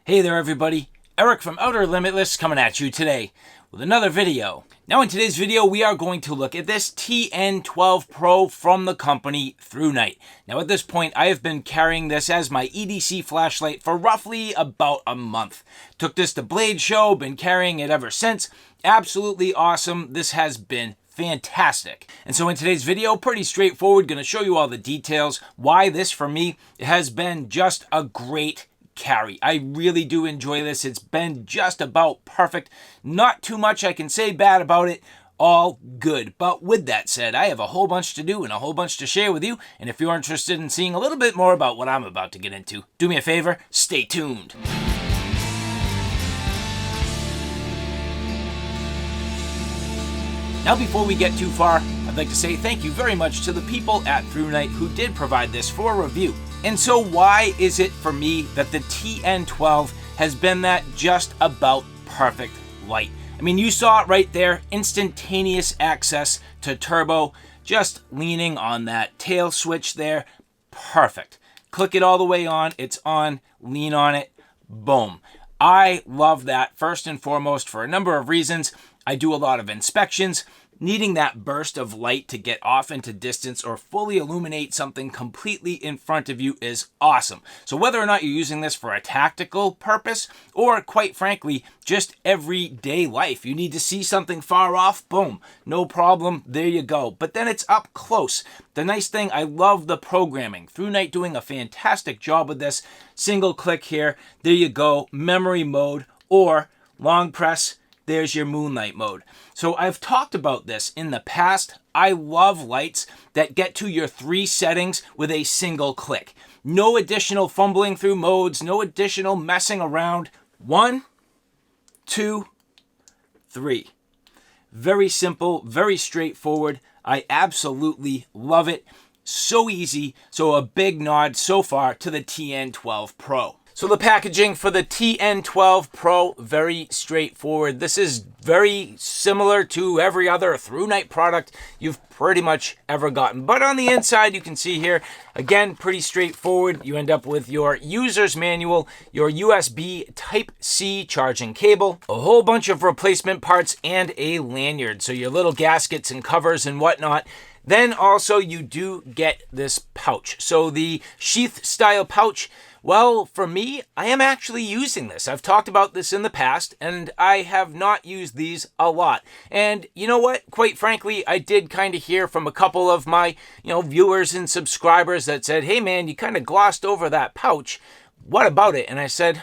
Hey there everybody, Eric from Outer Limitless coming at you today with another video. Now in today's video we are going to look at this TN12 Pro from the company Thrunite. Now at this point I have been carrying this as my EDC flashlight for roughly about a month. Took this to Blade Show, been carrying it ever since. Absolutely awesome, this has been fantastic. And so in today's video, pretty straightforward, going to show you all the details, why this for me has been just a great carry. I really do enjoy this. It's been just about perfect. Not too much I can say bad about it. All good. But with that said, I have a whole bunch to do and a whole bunch to share with you. And if you're interested in seeing a little bit more about what I'm about to get into, do me a favor, stay tuned. Now before we get too far, I'd like to say thank you very much to the people at Thrunite who did provide this for review. And so why is it for me that the TN12 has been that just about perfect light? I mean, you saw it right there, instantaneous access to turbo, just leaning on that tail switch there, perfect. Click it all the way on, it's on, lean on it, boom. I love that first and foremost for a number of reasons. I do a lot of inspections. Needing that burst of light to get off into distance or fully illuminate something completely in front of you is awesome. So whether or not you're using this for a tactical purpose or quite frankly, just everyday life, you need to see something far off, boom, no problem, there you go. But then it's up close. The nice thing, I love the programming. Thrunite doing a fantastic job with this. Single click here, there you go, memory mode or long press, there's your Moonlight Mode. So I've talked about this in the past. I love lights that get to your 3 settings with a single click. No additional fumbling through modes, no additional messing around. 1, 2, 3. Very simple, very straightforward. I absolutely love it. So easy. So a big nod so far to the TN12 Pro. So the packaging for the TN12 Pro, very straightforward. This is very similar to every other Thrunite product you've pretty much ever gotten. But on the inside, you can see here, again, pretty straightforward. You end up with your user's manual, your USB Type-C charging cable, a whole bunch of replacement parts, and a lanyard. So your little gaskets and covers and whatnot. Then also you do get this pouch. So the sheath style pouch, well, for me, I am actually using this. I've talked about this in the past, and I have not used these a lot. And you know what? Quite frankly, I did kind of hear from a couple of my, viewers and subscribers that said, hey man, you kind of glossed over that pouch. What about it? And I said,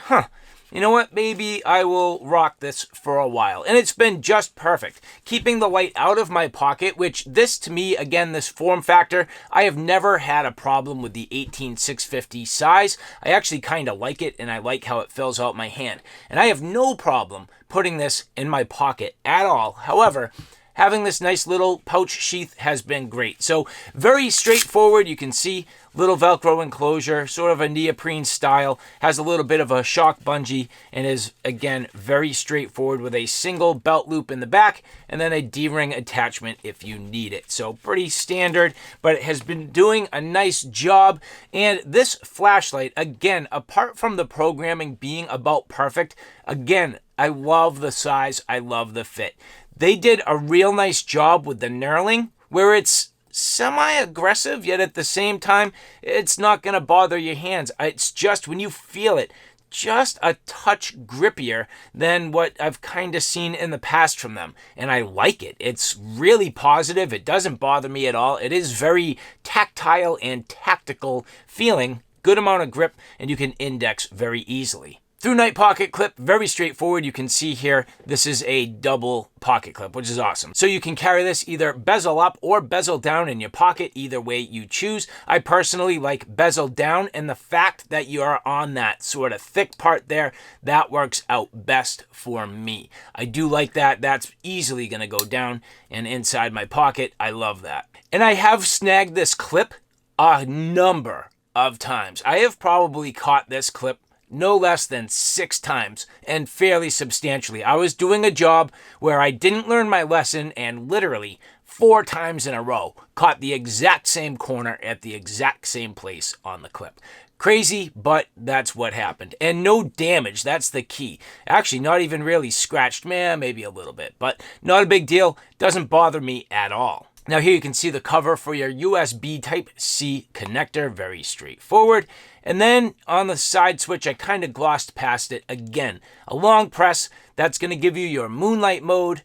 you know what, maybe I will rock this for a while. And it's been just perfect. Keeping the light out of my pocket, which this to me, again, this form factor, I have never had a problem with the 18650 size. I actually kind of like it, and I like how it fills out my hand. And I have no problem putting this in my pocket at all. However, having this nice little pouch sheath has been great. So very straightforward. You can see little Velcro enclosure, sort of a neoprene style, has a little bit of a shock bungee, and is, again, very straightforward with a single belt loop in the back and then a D-ring attachment if you need it. So pretty standard, but it has been doing a nice job. And this flashlight, again, apart from the programming being about perfect, again, I love the size, I love the fit. They did a real nice job with the knurling, where it's semi-aggressive, yet at the same time, it's not going to bother your hands. It's just, when you feel it, just a touch grippier than what I've kind of seen in the past from them. And I like it. It's really positive. It doesn't bother me at all. It is very tactile and tactical feeling. Good amount of grip, and you can index very easily. Thrunite pocket clip, very straightforward. You can see here, this is a double pocket clip, which is awesome. So you can carry this either bezel up or bezel down in your pocket, either way you choose. I personally like bezel down, and the fact that you are on that sort of thick part there, that works out best for me. I do like that. That's easily gonna go down and inside my pocket. I love that. And I have snagged this clip a number of times. I have probably caught this clip no less than 6 times, and fairly substantially. I was doing a job where I didn't learn my lesson, and literally 4 times in a row caught the exact same corner at the exact same place on the clip. Crazy, but that's what happened. And no damage, that's the key. Actually, not even really scratched, man, maybe a little bit, but not a big deal. Doesn't bother me at all. Now here you can see the cover for your USB Type-C connector, very straightforward. And then on the side switch, I kind of glossed past it again. A long press, that's going to give you your Moonlight Mode,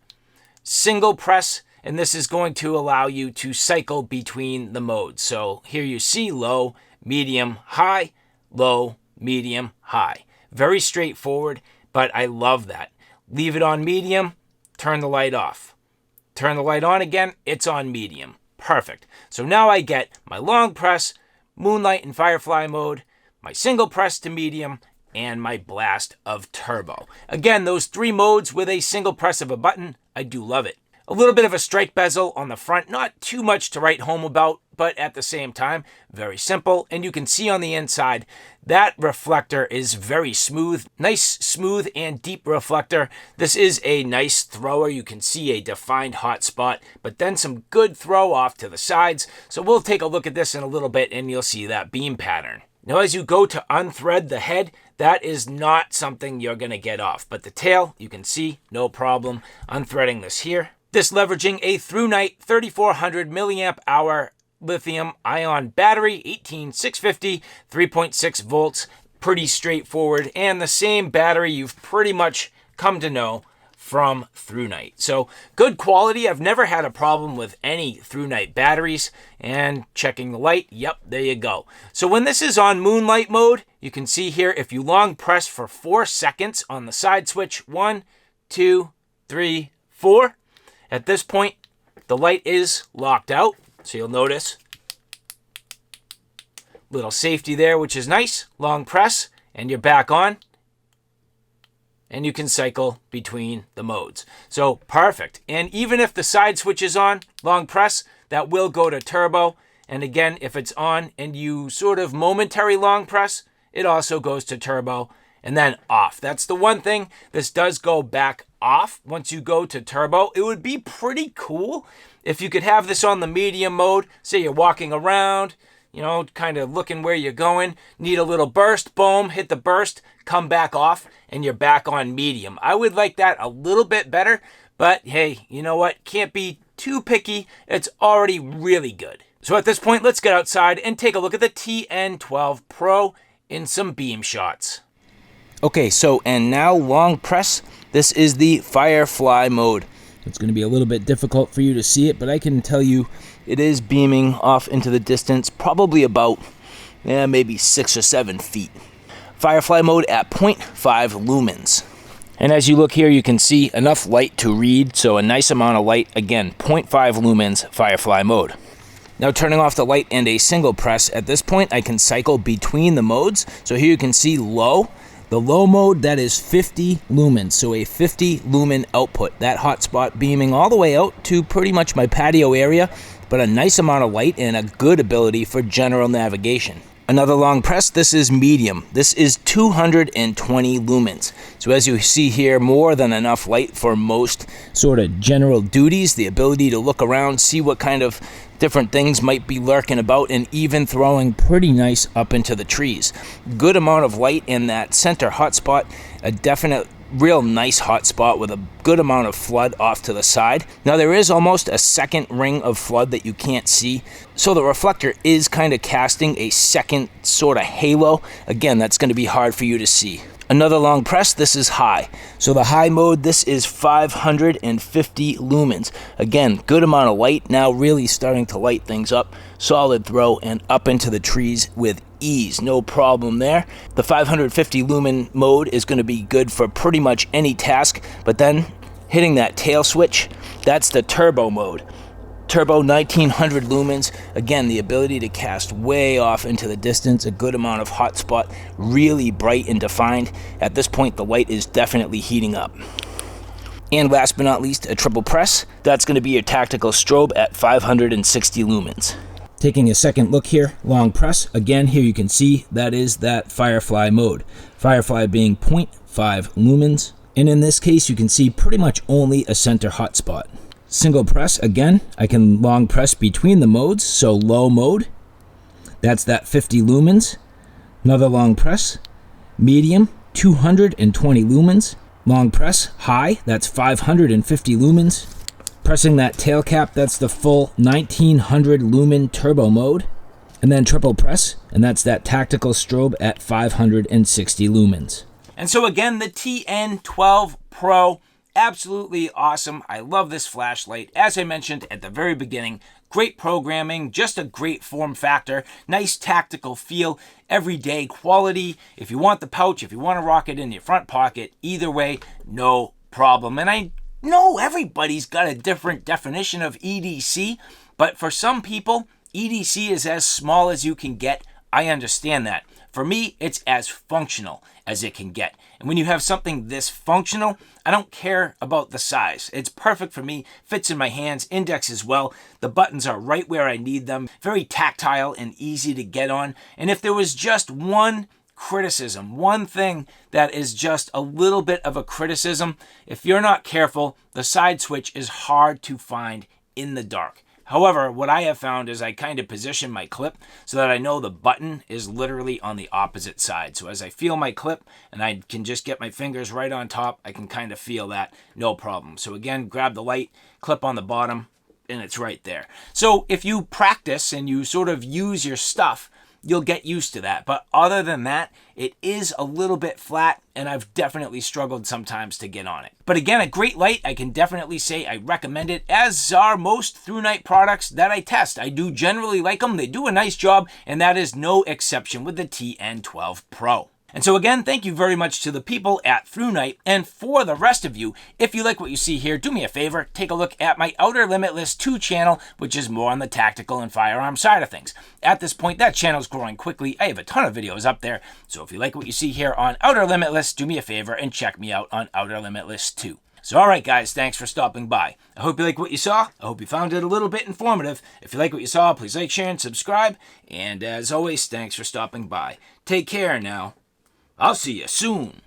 single press, and this is going to allow you to cycle between the modes. So here you see low, medium, high, low, medium, high. Very straightforward, but I love that. Leave it on medium, turn the light off. Turn the light on again, it's on medium. Perfect. So now I get my long press, Moonlight and Firefly mode, my single press to medium, and my blast of turbo. Again, those 3 modes with a single press of a button, I do love it. A little bit of a strike bezel on the front, not too much to write home about, but at the same time, very simple. And you can see on the inside, that reflector is very smooth. Nice, smooth, and deep reflector. This is a nice thrower. You can see a defined hot spot, but then some good throw off to the sides. So we'll take a look at this in a little bit, and you'll see that beam pattern. Now, as you go to unthread the head, that is not something you're going to get off. But the tail, you can see, no problem unthreading this here. This leveraging a Thrunite 3400 milliamp hour lithium ion battery, 18650, 3.6 volts, pretty straightforward, and the same battery you've pretty much come to know from Thrunite. So good quality. I've never had a problem with any Thrunite batteries. And checking the light, yep, there you go. So when this is on Moonlight mode, you can see here if you long press for 4 seconds on the side switch, 1, 2, 3, 4. At this point, the light is locked out. So you'll notice little safety there, which is nice. Long press, and you're back on. And you can cycle between the modes. So perfect. And even if the side switch is on, long press, that will go to turbo. And again, if it's on and you sort of momentary long press, it also goes to turbo and then off. That's the one thing. This does go back off once you go to turbo. It would be pretty cool if you could have this on the medium mode. Say you're walking around, you know, kind of looking where you're going, need a little burst, boom, hit the burst, come back off, and you're back on medium. I would like that a little bit better, but hey, you know what? Can't be too picky. It's already really good. So at this point, let's get outside and take a look at the TN12 Pro in some beam shots. Okay, so and now long press. This is the Firefly mode. It's going to be a little bit difficult for you to see it, but I can tell you it is beaming off into the distance, probably about maybe 6 or 7 feet. Firefly mode at 0.5 lumens. And as you look here, you can see enough light to read, so a nice amount of light. Again, 0.5 lumens Firefly mode. Now turning off the light and a single press, at this point I can cycle between the modes. So here you can see low. The low mode, that is 50 lumens, so a 50 lumen output. That hotspot beaming all the way out to pretty much my patio area, but a nice amount of light and a good ability for general navigation. Another long press, this is medium. This is 220 lumens. So as you see here, more than enough light for most sort of general duties, the ability to look around, see what kind of different things might be lurking about, and even throwing pretty nice up into the trees. Good amount of light in that center hotspot, a definite real nice hotspot with a good amount of flood off to the side. Now there is almost a second ring of flood that you can't see, so the reflector is kind of casting a second sort of halo. Again, that's going to be hard for you to see. Another long press, this is high. So the high mode, this is 550 lumens. Again, good amount of light, now really starting to light things up. Solid throw and up into the trees with ease, no problem there. The 550 lumen mode is going to be good for pretty much any task, but then hitting that tail switch, that's the turbo mode. Turbo 1900 lumens, again the ability to cast way off into the distance, a good amount of hotspot, really bright and defined. At this point the light is definitely heating up. And last but not least, a triple press, that's going to be your tactical strobe at 560 lumens. Taking a second look here, long press, again here you can see that is that Firefly mode. Firefly being 0.5 lumens, and in this case you can see pretty much only a center hotspot. Single press, again, I can long press between the modes, so low mode, that's that 50 lumens. Another long press, medium, 220 lumens. Long press, high, that's 550 lumens. Pressing that tail cap, that's the full 1900 lumen turbo mode. And then triple press, and that's that tactical strobe at 560 lumens. And so again, the TN12 Pro, absolutely awesome. I love this flashlight. As I mentioned at the very beginning, great programming, just a great form factor, nice tactical feel, everyday quality. If you want the pouch, if you want to rock it in your front pocket, either way, no problem. And I know everybody's got a different definition of EDC, but for some people, EDC is as small as you can get. I understand that. For me, it's as functional as it can get. And when you have something this functional, I don't care about the size. It's perfect for me, fits in my hands, index as well. The buttons are right where I need them, very tactile and easy to get on. And if there was just one criticism, one thing that is just a little bit of a criticism, if you're not careful, the side switch is hard to find in the dark. However, what I have found is I kind of position my clip so that I know the button is literally on the opposite side. So as I feel my clip and I can just get my fingers right on top, I can kind of feel that, no problem. So again, grab the light, clip on the bottom, and it's right there. So if you practice and you sort of use your stuff, you'll get used to that. But other than that, it is a little bit flat, and I've definitely struggled sometimes to get on it. But again, a great light. I can definitely say I recommend it, as are most Thrunite products that I test. I do generally like them. They do a nice job, and that is no exception with the TN12 Pro. And so again, thank you very much to the people at Thrunite. And for the rest of you, if you like what you see here, do me a favor, take a look at my Outer Limitless 2 channel, which is more on the tactical and firearm side of things. At this point, that channel is growing quickly. I have a ton of videos up there. So if you like what you see here on Outer Limitless, do me a favor and check me out on Outer Limitless 2. So alright guys, thanks for stopping by. I hope you like what you saw. I hope you found it a little bit informative. If you like what you saw, please like, share, and subscribe. And as always, thanks for stopping by. Take care now. I'll see you soon.